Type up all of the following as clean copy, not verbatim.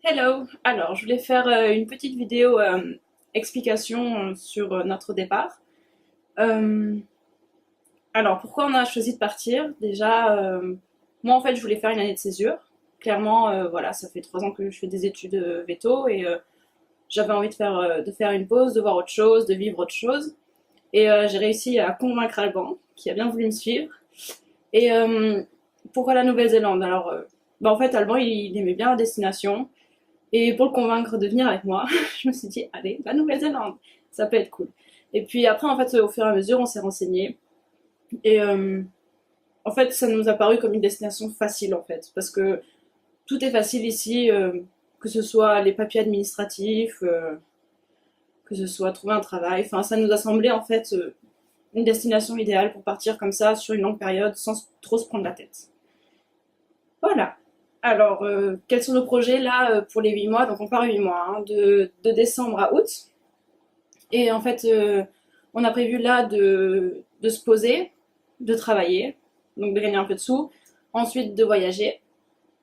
Hello! Alors, je voulais faire une petite vidéo explication sur notre départ. Euh, alors, pourquoi on a choisi de partir? Déjà, moi en fait, je voulais faire une année de césure. Clairement, voilà, ça fait 3 ans que je fais des études veto et j'avais envie de faire une pause, de voir autre chose, de vivre autre chose. Et j'ai réussi à convaincre Alban, qui a bien voulu me suivre. Et pourquoi la Nouvelle-Zélande? Alors, bah, en fait, Alban, il aimait bien la destination. Et pour le convaincre de venir avec moi, je me suis dit, allez, la Nouvelle-Zélande, ça peut être cool. Et puis après, en fait, au fur et à mesure, on s'est renseigné. Et en fait, ça nous a paru comme une destination facile, en fait. Parce que tout est facile ici, que ce soit les papiers administratifs, que ce soit trouver un travail. Enfin, ça nous a semblé, en fait, une destination idéale pour partir comme ça sur une longue période sans trop se prendre la tête. Voilà. Alors, quels sont nos projets là pour les 8 mois? Donc on part 8 mois, hein, de décembre à août. Et en fait, on a prévu là de se poser, de travailler, donc de gagner un peu de sous, ensuite de voyager,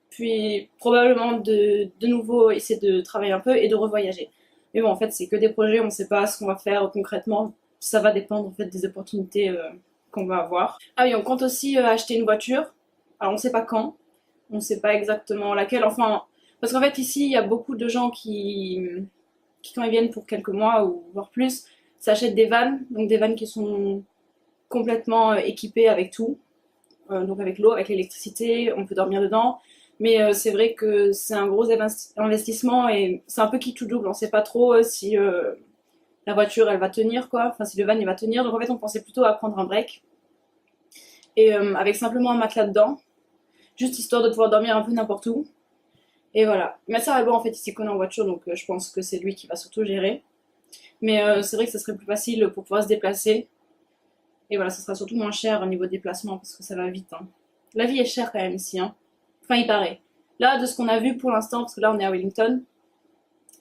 puis probablement de nouveau essayer de travailler un peu et de revoyager. Mais bon, en fait, c'est que des projets, on ne sait pas ce qu'on va faire concrètement, ça va dépendre en fait des opportunités qu'on va avoir. Ah oui, on compte aussi acheter une voiture, alors on ne sait pas quand, on ne sait pas exactement laquelle, enfin, parce qu'en fait ici, il y a beaucoup de gens qui quand ils viennent pour quelques mois ou voire plus, s'achètent des vannes, donc des vannes qui sont complètement équipées avec tout, donc avec l'eau, avec l'électricité, on peut dormir dedans. Mais c'est vrai que c'est un gros investissement et c'est un peu qui tout double. On sait pas trop si la voiture elle va tenir quoi, enfin si le van il va tenir. Donc en fait on pensait plutôt à prendre un break et avec simplement un matelas dedans, juste histoire de pouvoir dormir un peu n'importe où. Et voilà. Mais ça va bon en fait il s'y connaît en voiture donc je pense que c'est lui qui va surtout gérer. Mais c'est vrai que ça serait plus facile pour pouvoir se déplacer. Et voilà, ça sera surtout moins cher au niveau déplacement parce que ça va vite, hein. La vie est chère quand même ici, hein. Enfin, il paraît. Là, de ce qu'on a vu pour l'instant, parce que là on est à Wellington,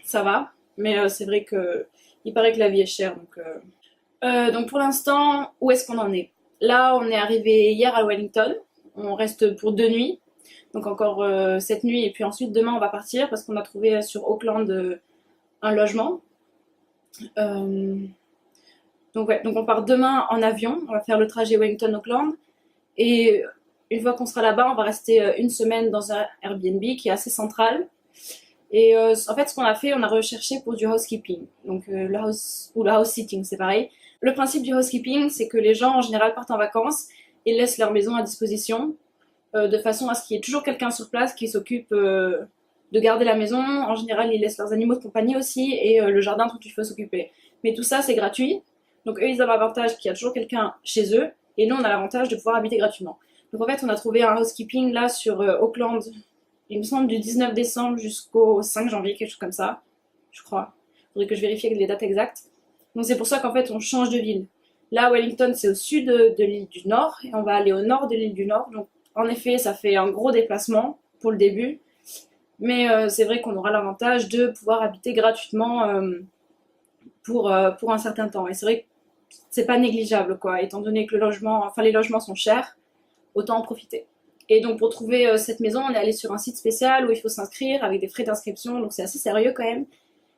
ça va. Mais c'est vrai que il paraît que la vie est chère. Donc pour l'instant, où est-ce qu'on en est? Là, on est arrivé hier à Wellington. On reste pour 2 nuits. Donc encore cette nuit. Et puis ensuite, demain, on va partir parce qu'on a trouvé sur Auckland un logement. Euh, Donc, ouais, donc on part demain en avion, on va faire le trajet Wellington-Auckland. Et une fois qu'on sera là-bas, on va rester une semaine dans un Airbnb qui est assez central. Et en fait, ce qu'on a fait, on a recherché pour du housekeeping. Donc le house ou le house sitting, c'est pareil. Le principe du housekeeping, c'est que les gens en général partent en vacances et laissent leur maison à disposition de façon à ce qu'il y ait toujours quelqu'un sur place qui s'occupe de garder la maison. En général, ils laissent leurs animaux de compagnie aussi et le jardin dont il faut s'occuper. Mais tout ça, c'est gratuit. Donc eux, ils ont l'avantage qu'il y a toujours quelqu'un chez eux et nous, on a l'avantage de pouvoir habiter gratuitement. Donc en fait, on a trouvé un housekeeping là sur Auckland, il me semble du 19 décembre jusqu'au 5 janvier, quelque chose comme ça, je crois. Faudrait que je vérifie avec les dates exactes. Donc c'est pour ça qu'en fait, on change de ville. Là, Wellington, c'est au sud de l'île du Nord et on va aller au nord de l'île du Nord. Donc en effet, ça fait un gros déplacement pour le début. Mais c'est vrai qu'on aura l'avantage de pouvoir habiter gratuitement pour un certain temps. Et c'est vrai que c'est pas négligeable, quoi, étant donné que les logements sont chers, autant en profiter. Et donc pour trouver cette maison, on est allé sur un site spécial où il faut s'inscrire avec des frais d'inscription, donc c'est assez sérieux quand même.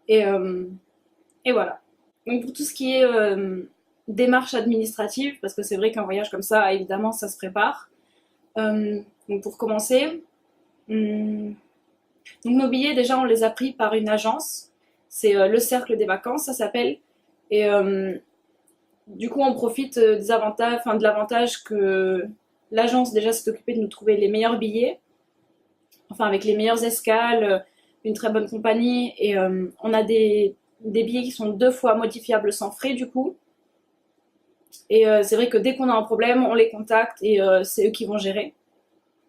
Et, euh, et voilà. Donc pour tout ce qui est démarche administrative, parce que c'est vrai qu'un voyage comme ça, évidemment, ça se prépare. Donc pour commencer, hum, donc nos billets, déjà, on les a pris par une agence. C'est le Cercle des Vacances, ça s'appelle. Et du coup, on profite des avantages, enfin de l'avantage que l'agence déjà s'est occupée de nous trouver les meilleurs billets, enfin avec les meilleures escales, une très bonne compagnie. Et on a des billets qui sont 2 fois modifiables sans frais du coup. Et c'est vrai que dès qu'on a un problème, on les contacte et c'est eux qui vont gérer.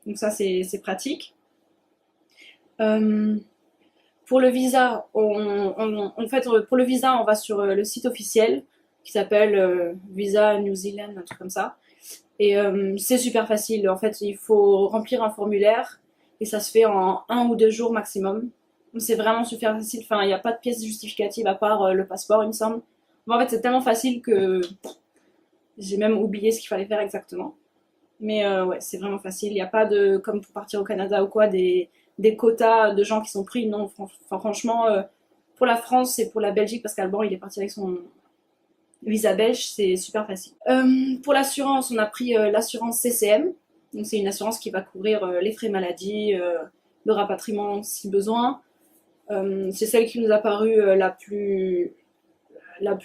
Donc ça, c'est pratique. Euh, Pour le visa, en fait, pour le visa, on va sur le site officiel qui s'appelle Visa New Zealand, un truc comme ça. Et c'est super facile. En fait, il faut remplir un formulaire et ça se fait en 1 ou 2 jours maximum. C'est vraiment super facile. Enfin, il n'y a pas de pièce justificative à part le passeport, il me semble. Bon, en fait, c'est tellement facile que j'ai même oublié ce qu'il fallait faire exactement. Mais ouais, c'est vraiment facile. Il n'y a pas de, comme pour partir au Canada ou quoi, des quotas de gens qui sont pris. Non, franchement, pour la France et pour la Belgique, parce qu'Alban il est parti avec son visa belge, c'est super facile. Pour l'assurance, on a pris l'assurance CCM. Donc c'est une assurance qui va couvrir les frais maladie, le rapatriement si besoin. C'est celle qui nous a paru la plus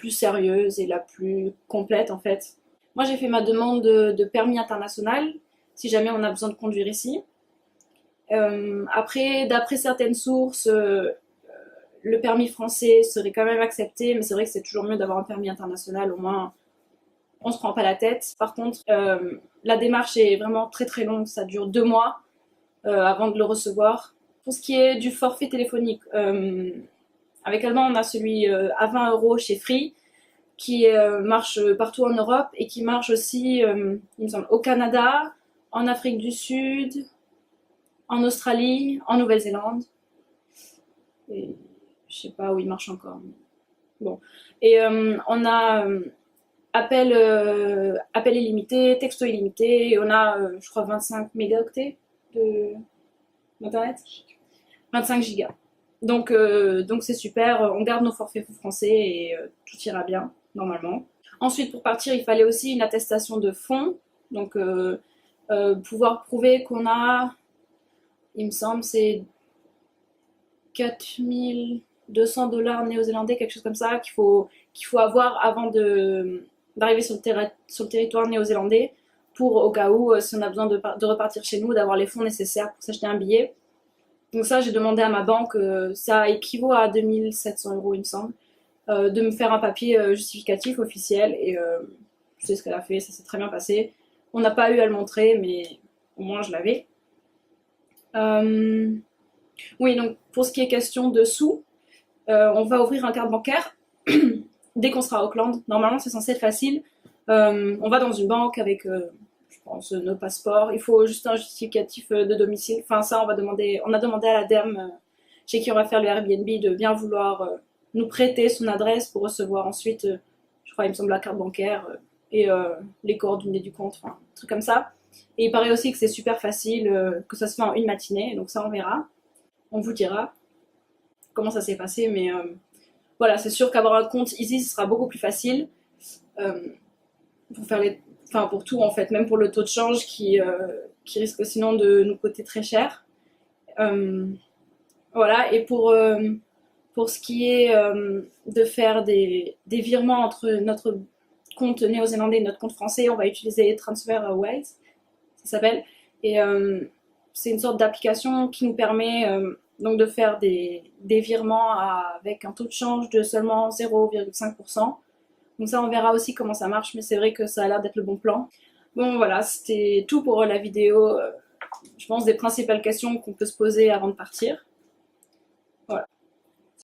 sérieuse et la plus complète en fait. Moi j'ai fait ma demande de permis international si jamais on a besoin de conduire ici. Après, d'après certaines sources, le permis français serait quand même accepté, mais c'est vrai que c'est toujours mieux d'avoir un permis international, au moins on se prend pas la tête. Par contre, la démarche est vraiment très très longue, ça dure 2 mois avant de le recevoir. Pour ce qui est du forfait téléphonique, avec Alban on a celui à 20 € chez Free, qui marche partout en Europe et qui marche aussi, il me semble, au Canada, en Afrique du Sud, en Australie, en Nouvelle-Zélande. Et je sais pas où il marche encore. Bon. Et on a appel illimité, texto illimité, et on a, je crois, 25 mégaoctets d'internet. 25 gigas. Donc c'est super, on garde nos forfaits français et tout ira bien, normalement. Ensuite, pour partir, il fallait aussi une attestation de fonds, donc pouvoir prouver qu'on a, il me semble, c'est 4200 $ néo-zélandais, quelque chose comme ça, qu'il faut avoir avant d'arriver sur le territoire néo-zélandais, pour au cas où, si on a besoin de repartir chez nous, d'avoir les fonds nécessaires pour s'acheter un billet. Donc ça, j'ai demandé à ma banque, ça équivaut à 2700 €, il me semble, de me faire un papier justificatif officiel, et je sais ce qu'elle a fait, ça s'est très bien passé. On n'a pas eu à le montrer, mais au moins je l'avais. Oui, donc pour ce qui est question de sous, on va ouvrir un compte bancaire dès qu'on sera à Auckland. Normalement, c'est censé être facile. On va dans une banque avec, je pense, nos passeports. Il faut juste un justificatif de domicile. Enfin, ça, on a demandé à la dame chez qui on va faire le Airbnb de bien vouloir nous prêter son adresse pour recevoir ensuite, je crois, il me semble, la carte bancaire et les coordonnées du compte, enfin, un truc comme ça. Et il paraît aussi que c'est super facile, que ça se fait en une matinée, donc ça on verra. On vous dira comment ça s'est passé, mais voilà, c'est sûr qu'avoir un compte ici, ce sera beaucoup plus facile pour faire pour tout en fait, même pour le taux de change qui risque sinon de nous coûter très cher. Voilà, et pour ce qui est de faire des virements entre notre compte néo-zélandais et notre compte français, on va utiliser TransferWise, ça s'appelle, et c'est une sorte d'application qui nous permet donc de faire des virements avec un taux de change de seulement 0,5%. Donc ça, on verra aussi comment ça marche, mais c'est vrai que ça a l'air d'être le bon plan. Bon voilà, c'était tout pour la vidéo, je pense, des principales questions qu'on peut se poser avant de partir.